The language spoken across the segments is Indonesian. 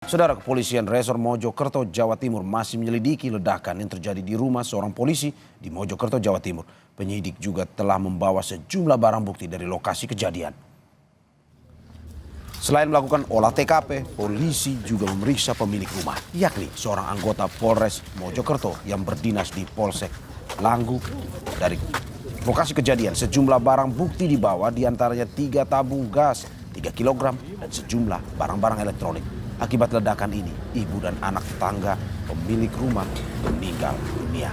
Saudara, kepolisian Resor Mojokerto, Jawa Timur masih menyelidiki ledakan yang terjadi di rumah seorang polisi di Mojokerto, Jawa Timur. Penyidik juga telah membawa sejumlah barang bukti dari lokasi kejadian. Selain melakukan olah TKP, polisi juga memeriksa pemilik rumah, yakni seorang anggota Polres Mojokerto yang berdinas di Polsek Langgu. Dari lokasi kejadian, sejumlah barang bukti dibawa, diantaranya 3 tabung gas, 3 kilogram, dan sejumlah barang-barang elektronik. Akibat ledakan ini, ibu dan anak tetangga pemilik rumah meninggal dunia.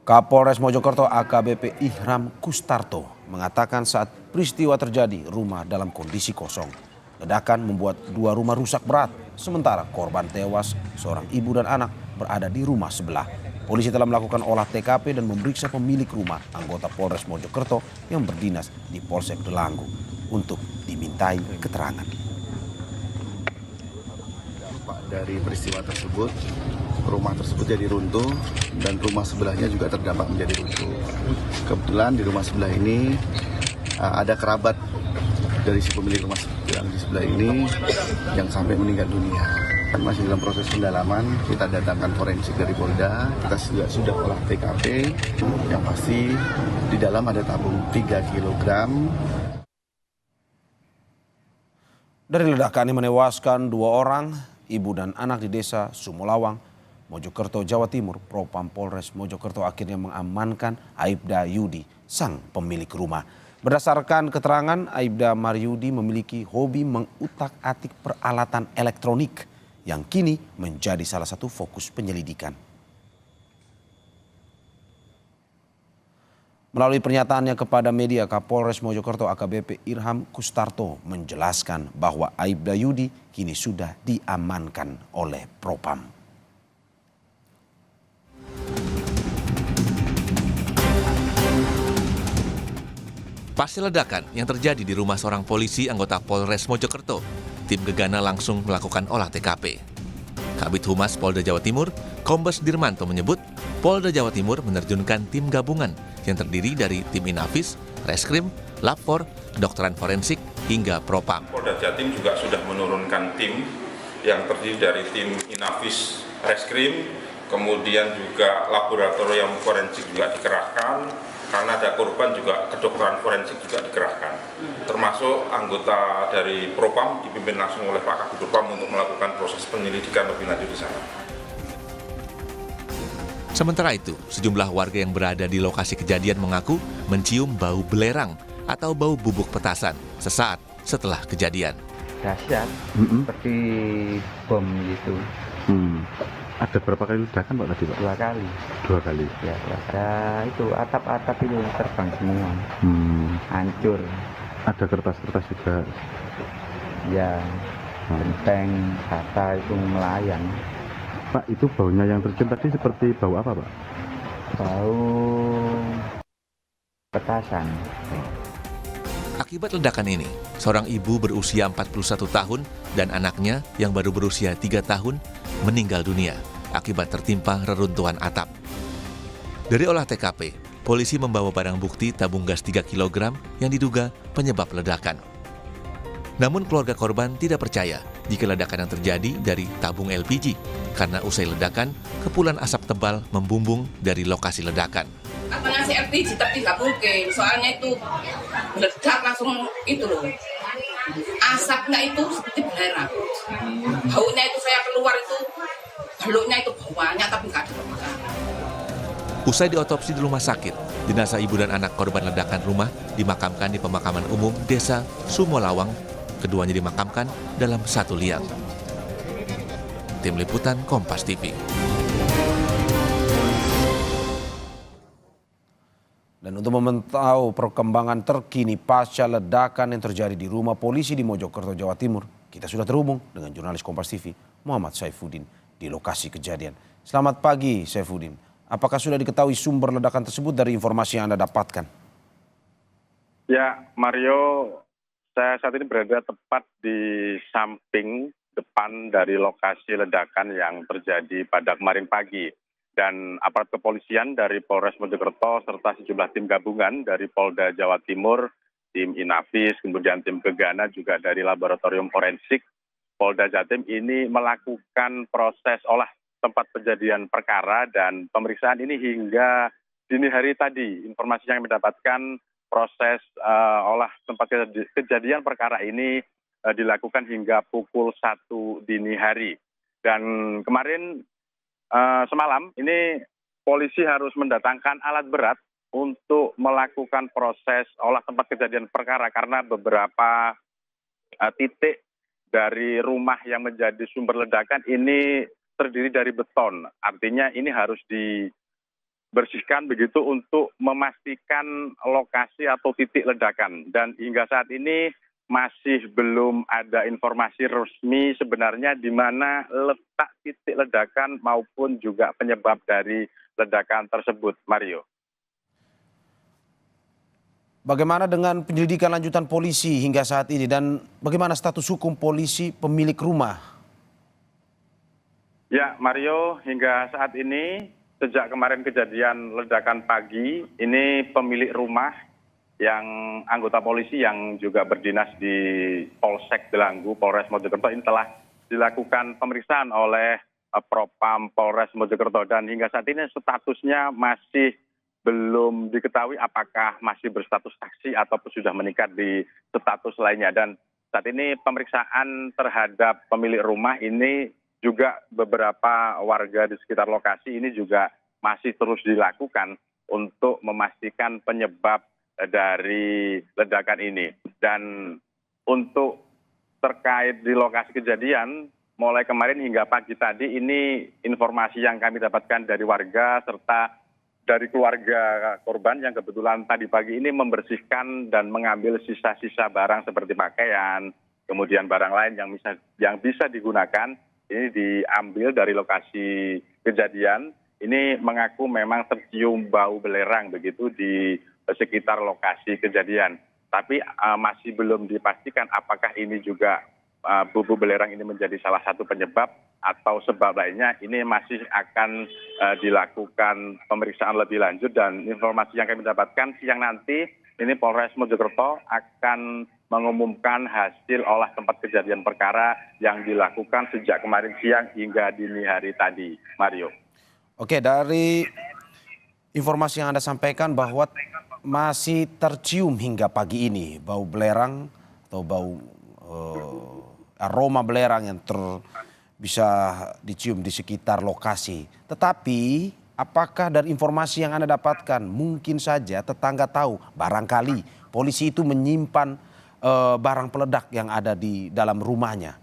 Kapolres Mojokerto AKBP Ihram Kustarto mengatakan saat peristiwa terjadi, rumah dalam kondisi kosong. Ledakan membuat 2 rumah rusak berat, sementara korban tewas, seorang ibu dan anak, berada di rumah sebelah. Polisi telah melakukan olah TKP dan memeriksa pemilik rumah, anggota Polres Mojokerto yang berdinas di Polsek Delanggu, untuk dimintai keterangan. Dari peristiwa tersebut, rumah tersebut jadi runtuh dan rumah sebelahnya juga terdampak menjadi runtuh. Kebetulan di rumah sebelah ini ada kerabat dari si pemilik rumah yang di sebelah ini yang sampai meninggal dunia. Masih dalam proses pendalaman, kita datangkan forensik dari Polda, kita sudah olah TKP, yang pasti di dalam ada tabung 3 kilogram. Dari ledakan yang menewaskan 2 orang, ibu dan anak di desa Sumolawang, Mojokerto, Jawa Timur, Propam Polres Mojokerto akhirnya mengamankan Aibda Yudi, sang pemilik rumah. Berdasarkan keterangan, Aibda Maryudi memiliki hobi mengutak-atik peralatan elektronik yang kini menjadi salah satu fokus penyelidikan. Melalui pernyataannya kepada media, Kapolres Mojokerto AKBP Ihram Kustarto menjelaskan bahwa Aibda Yudi kini sudah diamankan oleh Propam. Pasca ledakan yang terjadi di rumah seorang polisi anggota Polres Mojokerto, tim Gegana langsung melakukan olah TKP. Kabid Humas Polda Jawa Timur, Kombes Dirmanto menyebut, Polda Jawa Timur menerjunkan tim gabungan yang terdiri dari tim Inafis, Reskrim, Lapfor, Kedokteran Forensik, hingga Propam. Polda Jatim juga sudah menurunkan tim yang terdiri dari tim Inafis, Reskrim, kemudian juga laboratorium forensik juga dikerahkan. Karena ada korban juga kedokteran forensik juga dikerahkan, termasuk anggota dari Propam dipimpin langsung oleh Pak Kabid Propam untuk melakukan proses penyelidikan lebih lanjut di sana. Sementara itu, sejumlah warga yang berada di lokasi kejadian mengaku mencium bau belerang atau bau bubuk petasan sesaat setelah kejadian. Dahsyat, seperti bom gitu. Ada berapa kali ledakan Pak tadi Pak? 2 kali. 2 kali. Ya, itu atap-atap itu terbang semua. Hancur. Ada kertas-kertas juga. Ya, genteng, kata itu melayang. Pak, itu baunya yang tercium tadi seperti bau apa Pak? Bau petasan. Akibat ledakan ini, seorang ibu berusia 41 tahun dan anaknya yang baru berusia 3 tahun meninggal dunia akibat tertimpa reruntuhan atap. Dari olah TKP, polisi membawa barang bukti tabung gas 3 kg yang diduga penyebab ledakan. Namun keluarga korban tidak percaya jika ledakan yang terjadi dari tabung LPG karena usai ledakan, kepulan asap tebal membumbung dari lokasi ledakan. Apa ngasih LPG tapi nggak mungkin, soalnya itu meledak langsung itu loh. Asapnya itu seperti belerang. Baunya itu saya keluar itu, beluknya itu baunya tapi nggak ada pemakaman. Usai diotopsi di rumah sakit, jenazah ibu dan anak korban ledakan rumah dimakamkan di pemakaman umum Desa Sumolawang. Keduanya dimakamkan dalam satu liang. Tim Liputan Kompas TV. Dan untuk memantau perkembangan terkini pasca ledakan yang terjadi di rumah polisi di Mojokerto, Jawa Timur, kita sudah terhubung dengan jurnalis Kompas TV, Muhammad Saifuddin, di lokasi kejadian. Selamat pagi, Saifuddin. Apakah sudah diketahui sumber ledakan tersebut dari informasi yang Anda dapatkan? Ya, Mario, saya saat ini berada tepat di samping depan dari lokasi ledakan yang terjadi pada kemarin pagi. dan aparat kepolisian dari Polres Mojokerto serta sejumlah tim gabungan dari Polda Jawa Timur, tim Inafis, kemudian tim Gegana juga dari Laboratorium Forensik Polda Jatim ini melakukan proses olah tempat kejadian perkara dan pemeriksaan ini hingga dini hari tadi. Informasi yang mendapatkan proses olah tempat kejadian perkara ini dilakukan hingga pukul 1 dini hari. Dan kemarin semalam ini polisi harus mendatangkan alat berat untuk melakukan proses olah tempat kejadian perkara karena beberapa titik dari rumah yang menjadi sumber ledakan ini terdiri dari beton. Artinya ini harus dibersihkan begitu untuk memastikan lokasi atau titik ledakan. Dan hingga saat ini masih belum ada informasi resmi sebenarnya di mana letak titik ledakan maupun juga penyebab dari ledakan tersebut, Mario. Bagaimana dengan penyelidikan lanjutan polisi hingga saat ini dan bagaimana status hukum polisi pemilik rumah? Ya, Mario, hingga saat ini sejak kemarin kejadian ledakan pagi, ini pemilik rumah yang anggota polisi yang juga berdinas di Polsek Delanggu, Polres Mojokerto ini telah dilakukan pemeriksaan oleh Propam Polres Mojokerto dan hingga saat ini statusnya masih belum diketahui apakah masih berstatus saksi ataupun sudah meningkat di status lainnya. Dan saat ini pemeriksaan terhadap pemilik rumah ini juga beberapa warga di sekitar lokasi ini juga masih terus dilakukan untuk memastikan penyebab dari ledakan ini. Dan untuk terkait di lokasi kejadian, mulai kemarin hingga pagi tadi ini informasi yang kami dapatkan dari warga serta dari keluarga korban yang kebetulan tadi pagi ini membersihkan dan mengambil sisa-sisa barang seperti pakaian, kemudian barang lain yang bisa digunakan, ini diambil dari lokasi kejadian. Ini mengaku memang tercium bau belerang begitu di sekitar lokasi kejadian. Tapi masih belum dipastikan apakah ini juga bubuk belerang ini menjadi salah satu penyebab atau sebab lainnya. Ini masih akan dilakukan pemeriksaan lebih lanjut dan informasi yang kami dapatkan siang nanti ini Polres Mojokerto akan mengumumkan hasil olah tempat kejadian perkara yang dilakukan sejak kemarin siang hingga dini hari tadi, Mario. Oke, dari informasi yang Anda sampaikan bahwa masih tercium hingga pagi ini bau belerang atau bau aroma belerang yang bisa dicium di sekitar lokasi. Tetapi apakah dari informasi yang Anda dapatkan mungkin saja tetangga tahu barangkali polisi itu menyimpan barang peledak yang ada di dalam rumahnya?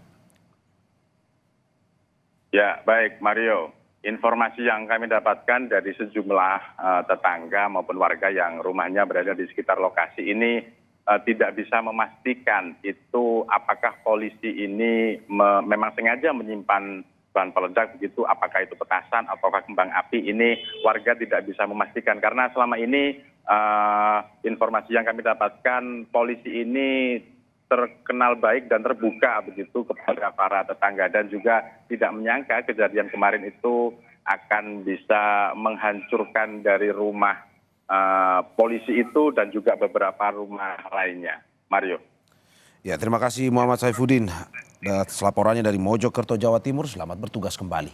Ya, baik Mario. Informasi yang kami dapatkan dari sejumlah tetangga maupun warga yang rumahnya berada di sekitar lokasi ini tidak bisa memastikan itu apakah polisi ini memang sengaja menyimpan bahan peledak begitu, apakah itu petasan ataukah kembang api, ini warga tidak bisa memastikan karena selama ini informasi yang kami dapatkan polisi ini terkenal baik dan terbuka begitu kepada para tetangga dan juga tidak menyangka kejadian kemarin itu akan bisa menghancurkan dari rumah polisi itu dan juga beberapa rumah lainnya. Mario. Ya, terima kasih Muhammad Saifuddin atas laporannya dari Mojokerto, Jawa Timur. Selamat bertugas kembali.